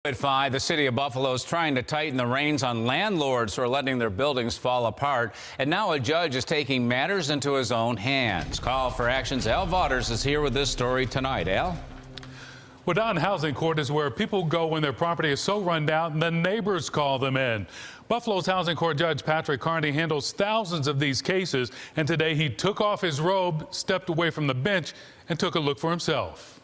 At 5, the city of Buffalo is trying to tighten the reins on landlords who are letting their buildings fall apart. And now a judge is taking matters into his own hands. Call for Action's Al Waters is here with this story tonight. Al? Wadon Housing Court is where people go when their property is so run down the neighbors call them in. Buffalo's Housing Court Judge Patrick Carney handles thousands of these cases, and today he took off his robe, stepped away from the bench, and took a look for himself.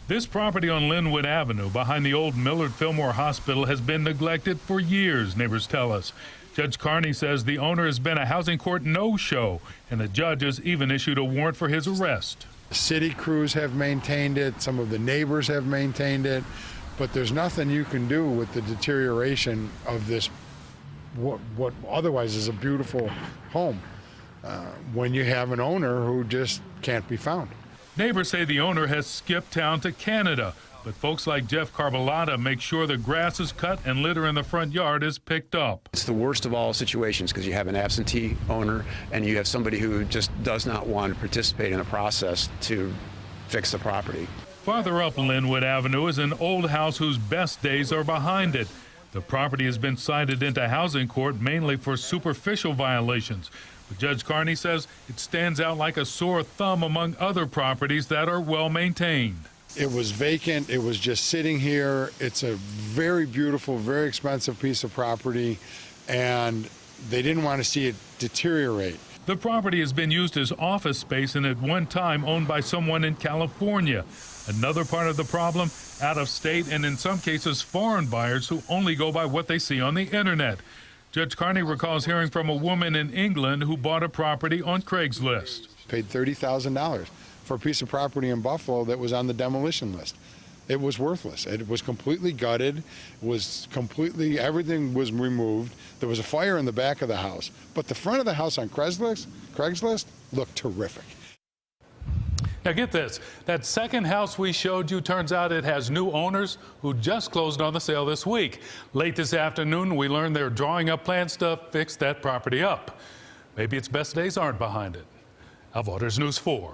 This property on Linwood Avenue behind the old Millard Fillmore Hospital has been neglected for years, neighbors tell us. Judge Carney says the owner has been a housing court no-show, and the judge has even issued a warrant for his arrest. City crews have maintained it, some of the neighbors have maintained it, but there's nothing you can do with the deterioration of this, what otherwise is a beautiful home, when you have an owner who just can't be found. Neighbors say the owner has skipped town to Canada, but folks like Jeff Carbolata make sure the grass is cut and litter in the front yard is picked up. It's the worst of all situations because you have an absentee owner and you have somebody who just does not want to participate in a process to fix the property. Farther up Linwood Avenue is an old house whose best days are behind it. The property has been cited into housing court mainly for superficial violations. But Judge Carney says it stands out like a sore thumb among other properties that are well maintained. It was vacant, it was just sitting here. It's a very beautiful, very expensive piece of property, and they didn't want to see it deteriorate. The property has been used as office space and at one time owned by someone in California. Another part of the problem, out-of-state and in some cases foreign buyers who only go by what they see on the internet. Judge Carney recalls hearing from a woman in England who bought a property on Craigslist. Paid $30,000 for a piece of property in Buffalo that was on the demolition list. It was worthless. It was completely gutted. Everything was removed. There was a fire in the back of the house, but the front of the house on Craigslist looked terrific. Now get this, that second house we showed you, turns out it has new owners who just closed on the sale this week. Late this afternoon, we learned they're drawing up plans to fix that property up. Maybe its best days aren't behind it. Al Waters, News 4.